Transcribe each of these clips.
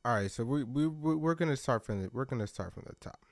All right, so we're gonna start from the top.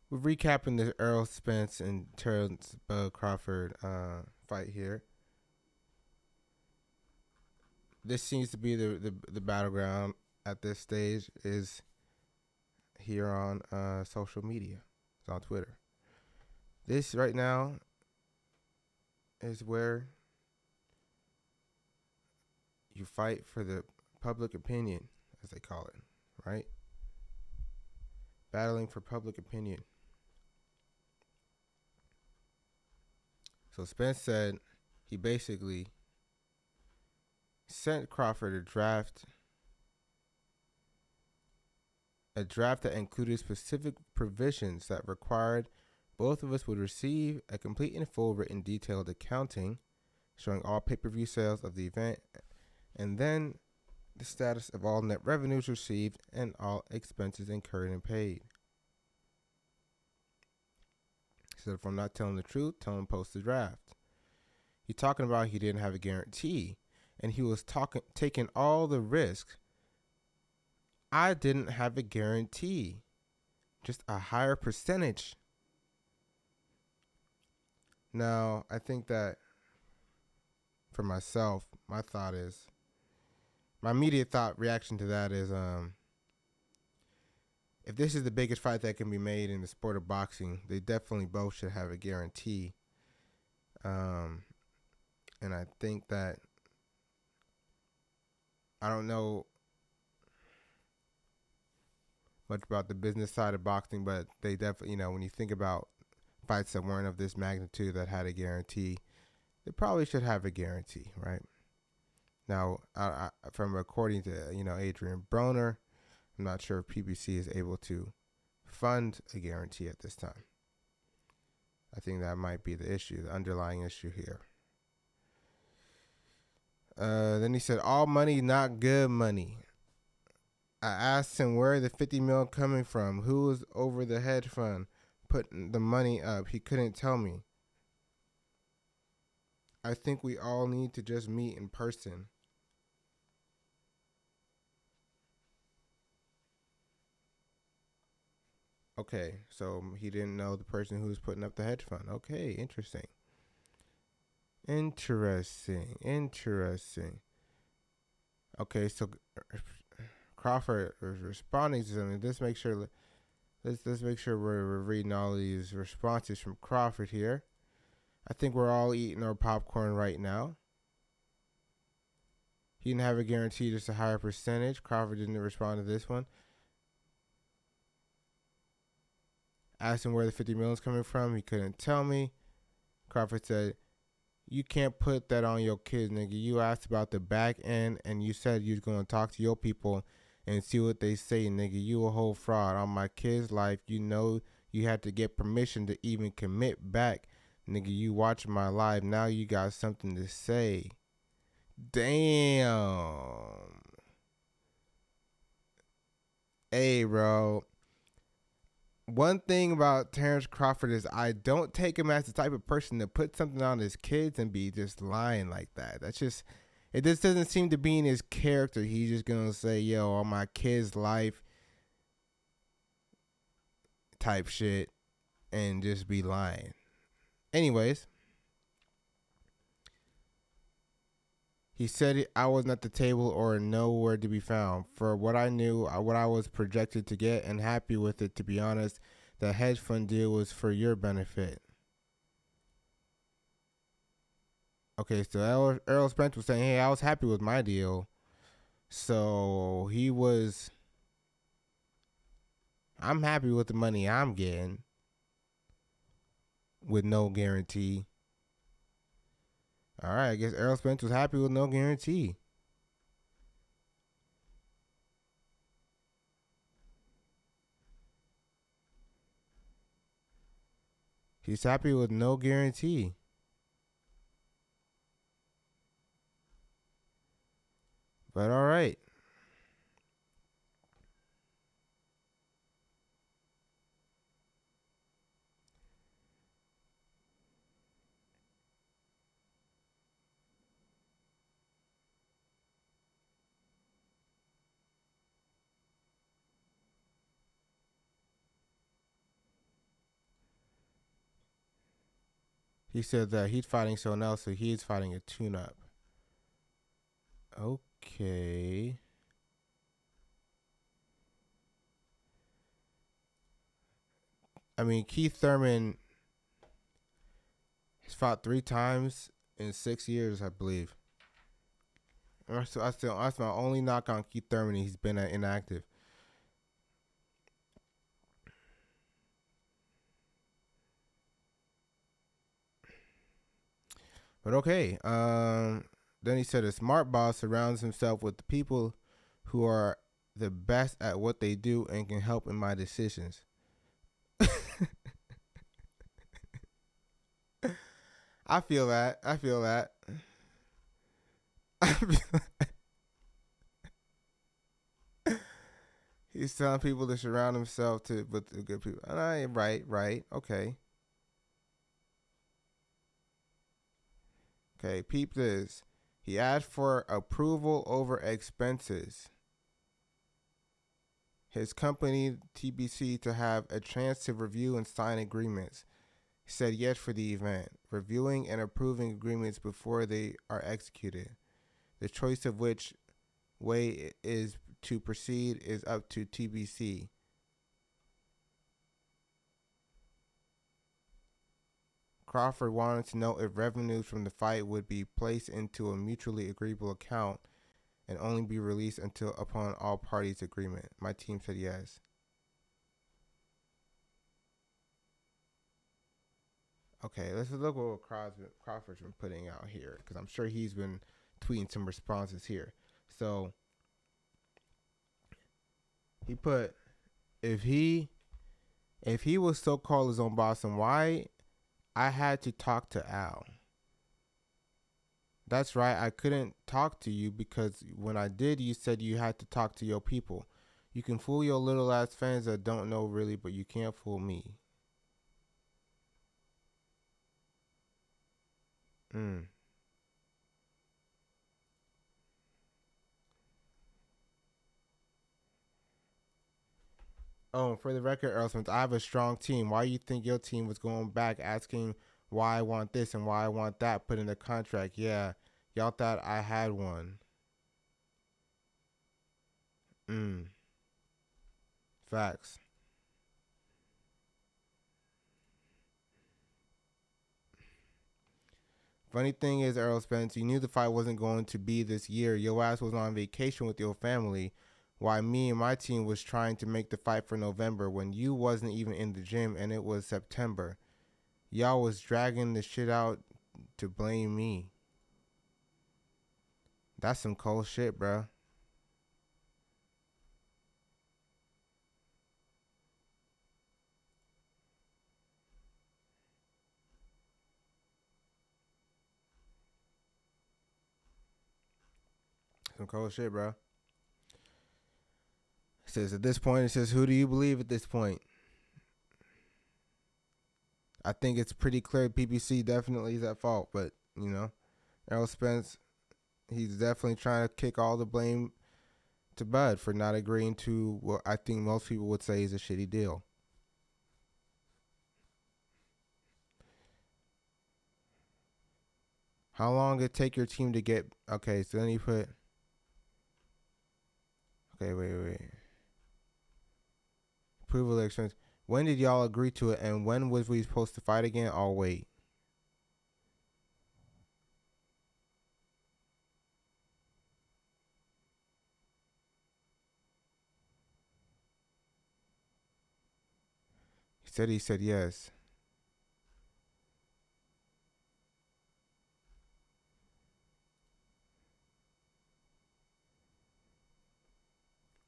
We're recapping the Earl Spence and Terrence Bud Crawford fight here. This seems to be the battleground at this stage is here on social media. It's on Twitter. This right now is where you fight for the public opinion, as they call it, right? Battling for public opinion. So Spence said he basically sent Crawford a draft that included specific provisions that required both of us would receive a complete and full written detailed accounting showing all pay-per-view sales of the event and then the status of all net revenues received and all expenses incurred and paid. He said, if I'm not telling the truth, tell him post the draft. He's talking about he didn't have a guarantee and he was taking all the risks. I didn't have a guarantee, just a higher percentage. Now, I think that for myself, my immediate thought reaction to that is, if this is the biggest fight that can be made in the sport of boxing, they definitely both should have a guarantee. And I think that, I don't know much about the business side of boxing, but they definitely, when you think about fights that weren't of this magnitude that had a guarantee, they probably should have a guarantee, right? Now, from according to Adrian Broner, I'm not sure if PBC is able to fund a guarantee at this time. I think that might be the issue, the underlying issue here. Then he said, all money, not good money. I asked him where the 50 mil coming from, who was over the hedge fund putting the money up. He couldn't tell me. I think we all need to just meet in person. Okay, so he didn't know the person who was putting up the hedge fund. Okay, interesting. Okay, so Crawford is responding to something. Let's make sure we're reading all these responses from Crawford here. I think we're all eating our popcorn right now. He didn't have a guarantee, just a higher percentage. Crawford didn't respond to this one. Asked him where the 50 million is coming from. He couldn't tell me. Crawford said, you can't put that on your kids, nigga. You asked about the back end and you said you was going to talk to your people and see what they say, nigga. You a whole fraud. On my kid's life, you had to get permission to even commit back. Nigga, you watch my live. Now you got something to say. Damn. Hey, bro. One thing about Terrence Crawford is I don't take him as the type of person to put something on his kids and be just lying like that. It just doesn't seem to be in his character. He's just going to say, yo, on my kid's life type shit and just be lying. Anyways, he said I wasn't at the table or nowhere to be found. For what I knew, what I was projected to get and happy with it, to be honest, the hedge fund deal was for your benefit. Okay, so Errol Spence was saying, hey, I was happy with my deal. So I'm happy with the money I'm getting with no guarantee. All right, I guess Errol Spence was happy with no guarantee. He's happy with no guarantee. But all right. He said that he's fighting someone else, so he's fighting a tune-up. Okay. I mean, Keith Thurman has fought 3 times in 6 years, I believe. That's my only knock on Keith Thurman. He's been inactive. But okay. Then he said a smart boss surrounds himself with the people who are the best at what they do and can help in my decisions. I feel that. I feel that. He's telling people to surround himself with the good people. Right. Okay. Okay, peep this. He asked for approval over expenses. His company, TBC, to have a chance to review and sign agreements. He said yes for the event, reviewing and approving agreements before they are executed. The choice of which way is to proceed is up to TBC. Crawford wanted to know if revenues from the fight would be placed into a mutually agreeable account and only be released until upon all parties' agreement. My team said yes. Okay, let's look at what Crawford's been putting out here, because I'm sure he's been tweeting some responses here. So he put, if he was so called his own boss, then why I had to talk to Al? That's right, I couldn't talk to you because when I did, you said you had to talk to your people. You can fool your little ass fans that don't know really, but you can't fool me. Mm. Oh, for the record, Earl Smith, I have a strong team. Why you think your team was going back asking why I want this and why I want that put in the contract? Yeah, y'all thought I had one. Facts. Funny thing is, Earl Spence, you knew the fight wasn't going to be this year. Your ass was on vacation with your family, while me and my team was trying to make the fight for November when you wasn't even in the gym and it was September. Y'all was dragging the shit out to blame me. That's some cold shit, bro. Some cold shit, bro. It says at this point, it says, who do you believe at this point? I think it's pretty clear PPC definitely is at fault, but, Errol Spence, he's definitely trying to kick all the blame to Bud for not agreeing to what I think most people would say is a shitty deal. How long did it take your team to get... Okay, so then you put... Okay, wait. Approval expense. When did y'all agree to it, and when was we supposed to fight again? Oh, wait. He said yes.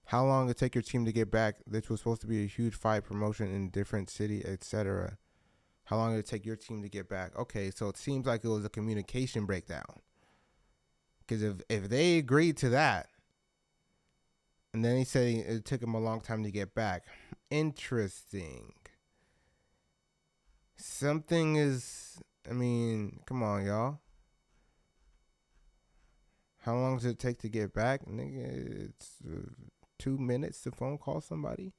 How long did it take your team to get back? This was supposed to be a huge fight promotion in different city, etc. How long did it take your team to get back? Okay, so it seems like it was a communication breakdown. Because if they agreed to that, and then he said it took him a long time to get back. Interesting. Something is... I mean, come on, y'all. How long does it take to get back? Nigga, it's 2 minutes to phone call somebody.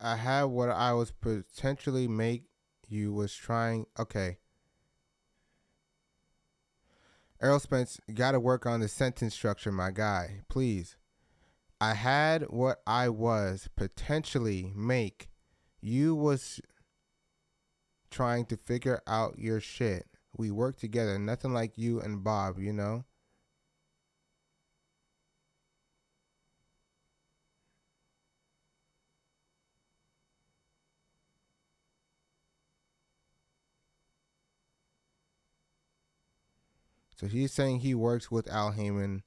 I had what I was potentially make you was trying. Okay. Errol Spence, you got to work on the sentence structure, my guy. Please. I had what I was potentially make you was trying to figure out your shit. We work together. Nothing like you and Bob, you know? So he's saying he works with Al Heyman,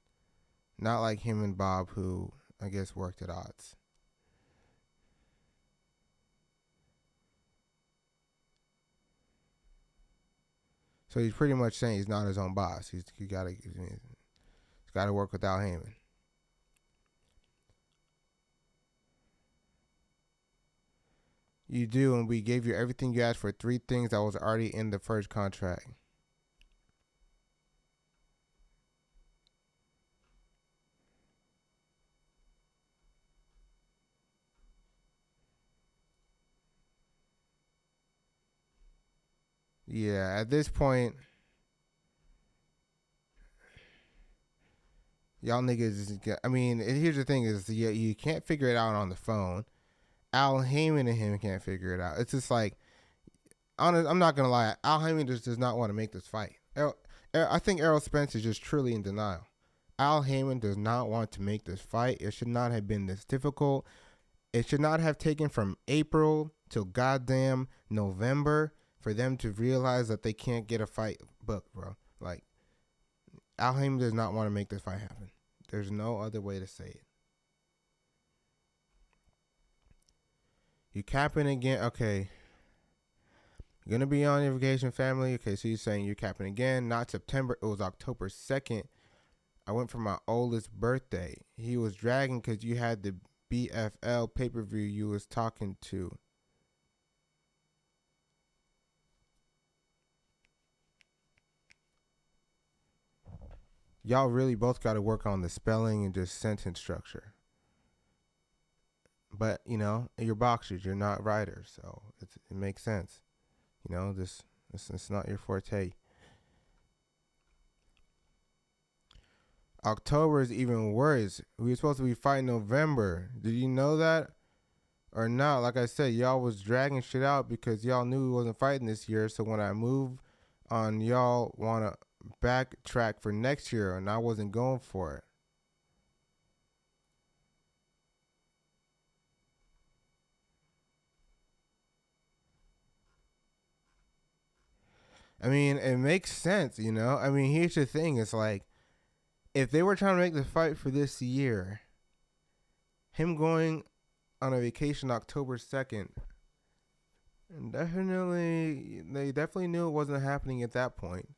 not like him and Bob, who I guess worked at odds. So he's pretty much saying he's not his own boss. He's gotta work with Al Heyman. You do, and we gave you everything you asked for. 3 things that was already in the first contract. Yeah, at this point, y'all niggas. I mean, here's the thing: is you can't figure it out on the phone. Al Heyman and him can't figure it out. It's just like, I'm not gonna lie. Al Heyman just does not want to make this fight. I think Errol Spence is just truly in denial. Al Heyman does not want to make this fight. It should not have been this difficult. It should not have taken from April till goddamn November for them to realize that they can't get a fight booked, bro. Like, Al Heyman does not want to make this fight happen. There's no other way to say it. You capping again? Okay. You're gonna be on your vacation, family. Okay, so you're saying you're capping again? Not September. It was October 2nd. I went for my oldest birthday. He was dragging because you had the BFL pay-per-view you was talking to. Y'all really both got to work on the spelling and just sentence structure. But, you're boxers. You're not writers. So it makes sense. This it's not your forte. October is even worse. We were supposed to be fighting November. Did you know that? Or not? Like I said, y'all was dragging shit out because y'all knew we wasn't fighting this year. So when I move on, y'all want to backtrack for next year, and I wasn't going for it. I mean, it makes sense, I mean, here's the thing. It's like, if they were trying to make the fight for this year, him going on a vacation October 2nd, they definitely knew it wasn't happening at that point.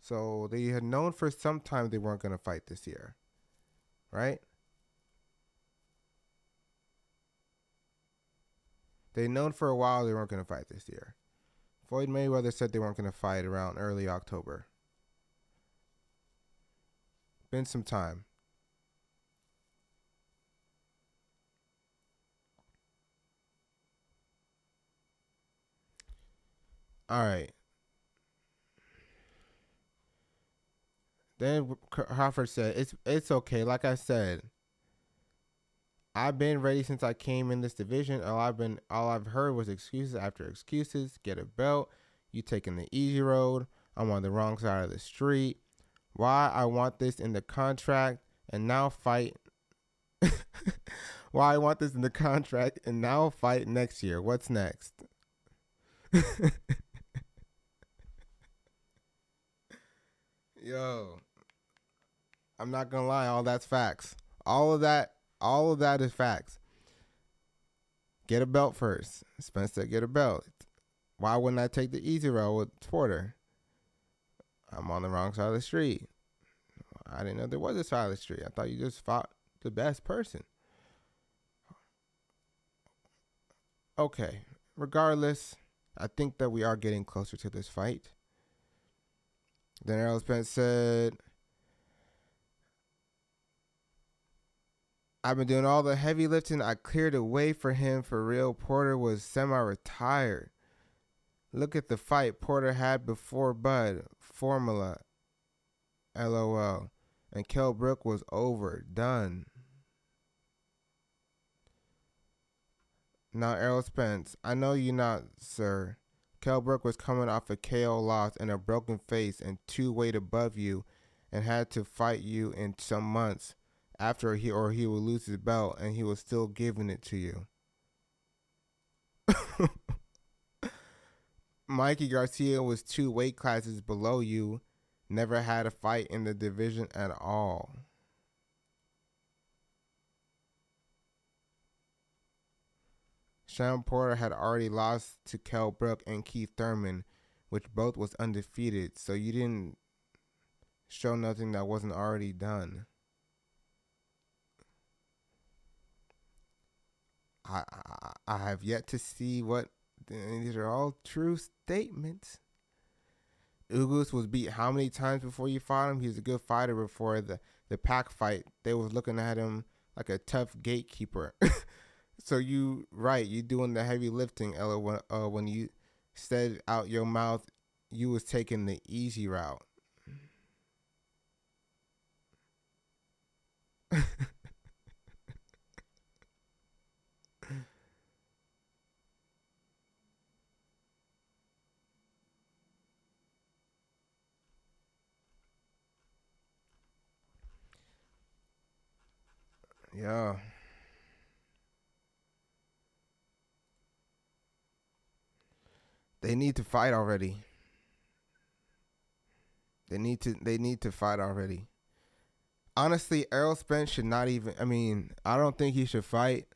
So they had known for some time they weren't going to fight this year, right? They known for a while they weren't going to fight this year. Floyd Mayweather said they weren't going to fight around early October. Been some time. All right. Then Crawford said, "It's okay. Like I said, I've been ready since I came in this division. All I've heard was excuses after excuses. Get a belt. You taking the easy road. I'm on the wrong side of the street. Why I want this in the contract and now fight. Why I want this in the contract and now fight next year. What's next?" Yo, I'm not gonna lie. All that's facts. All of that is facts. Get a belt first. Spence said, "Get a belt." Why wouldn't I take the easy road with Porter? I'm on the wrong side of the street. I didn't know there was a side of the street. I thought you just fought the best person. Okay. Regardless, I think that we are getting closer to this fight. Then Errol Spence said, I've been doing all the heavy lifting. I cleared the way for him for real. Porter was semi-retired. Look at the fight Porter had before Bud. Formula. LOL. And Kell Brook was over. Done. Now Errol Spence. I know you not, sir. Kell Brook was coming off a KO loss and a broken face and 2 weight above you and had to fight you in some months after he would lose his belt and he was still giving it to you. Mikey Garcia was 2 weight classes below you, never had a fight in the division at all. Sean Porter had already lost to Kell Brook and Keith Thurman, which both was undefeated, so you didn't show nothing that wasn't already done. I have yet to see what. These are all true statements. Ugas was beat how many times before you fought him? He was a good fighter before the pack fight. They was looking at him like a tough gatekeeper. So you doing the heavy lifting, Ella. When you said out your mouth, you was taking the easy route. Yeah. They need to fight already. They need to fight already. Honestly, Errol Spence should not even. I mean, I don't think he should fight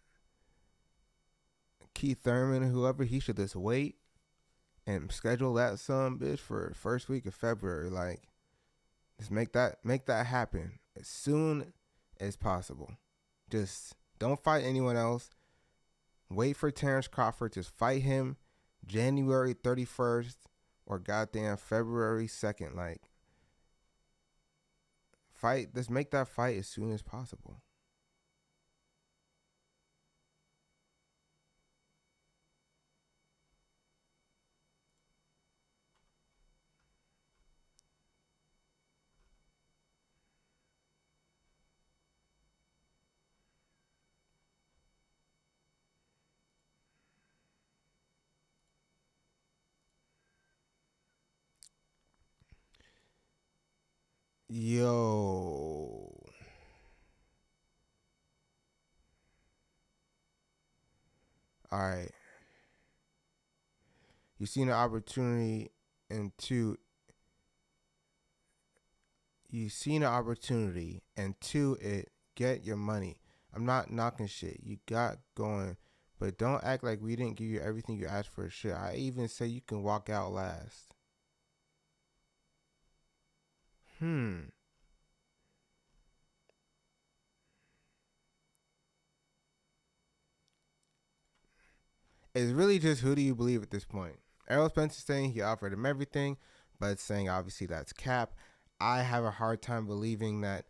Keith Thurman, whoever. He should just wait and schedule that son bitch for first week of February. Like, just make that happen as soon as possible. Just don't fight anyone else. Wait for Terrence Crawford to fight him January 31st or goddamn February 2nd. Like, fight. Just make that fight as soon as possible. Yo. All right. You seen an opportunity and two. It get your money. I'm not knocking shit. You got going, but don't act like we didn't give you everything you asked for. Shit, I even say you can walk out last. It's really just who do you believe at this point? Errol Spence is saying he offered him everything, but saying obviously that's cap. I have a hard time believing that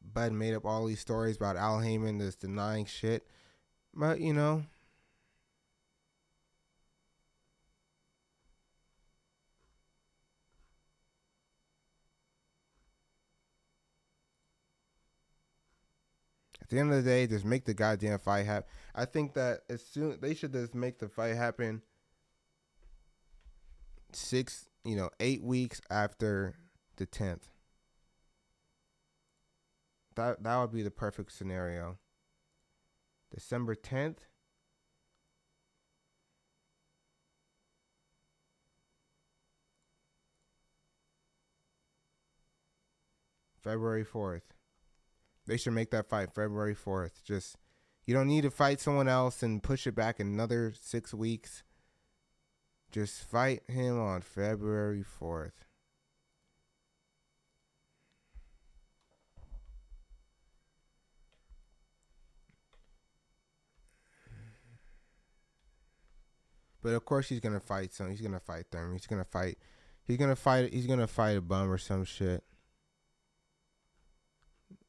Bud made up all these stories about Al Heyman that's denying shit. But, you know. At the end of the day, just make the goddamn fight happen. I think that as soon they should just make the fight happen 8 weeks after the 10th. That would be the perfect scenario. December 10th. February 4th. They should make that fight February 4th. Just, you don't need to fight someone else and push it back another 6 weeks. Just fight him on February 4th. But of course he's gonna fight some. He's gonna fight Thurman. He's gonna fight a bum or some shit.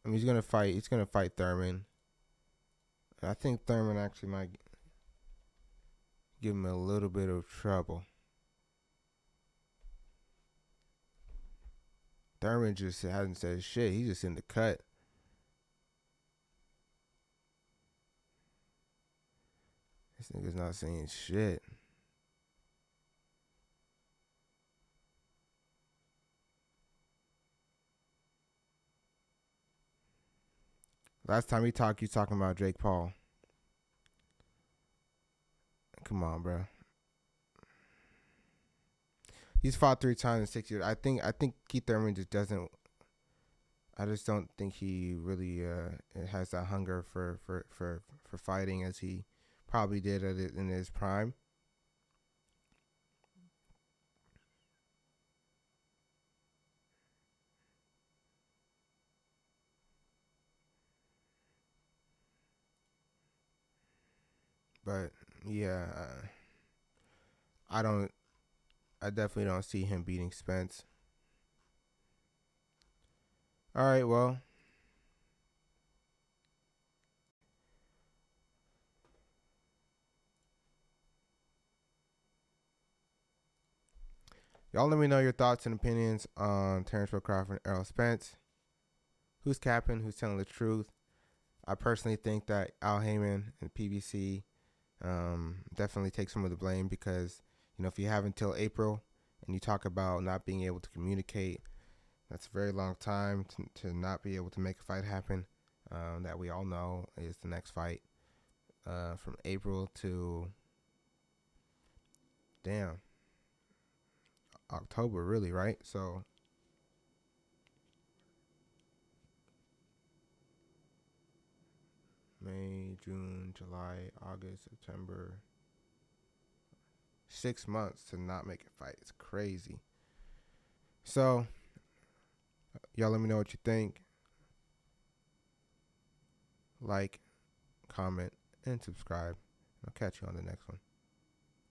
I mean, he's gonna fight Thurman. I think Thurman actually might give him a little bit of trouble. Thurman just hasn't said shit. He's just in the cut. This nigga's not saying shit. Last time we talked, you talking about Jake Paul. Come on, bro. He's fought 3 times in 6 years. I think Keith Thurman just doesn't. I just don't think he really has that hunger for fighting as he probably did in his prime. But yeah, I don't. I definitely don't see him beating Spence. All right, well. Y'all let me know your thoughts and opinions on Terrence Crawford and Errol Spence. Who's capping? Who's telling the truth? I personally think that Al Heyman and PBC definitely take some of the blame because, if you have until April and you talk about not being able to communicate, that's a very long time to not be able to make a fight happen. That we all know is the next fight from April to October, really, right? So May, June, July, August, September. 6 months to not make a fight. It's crazy. So, y'all let me know what you think. Like, comment, and subscribe. I'll catch you on the next one.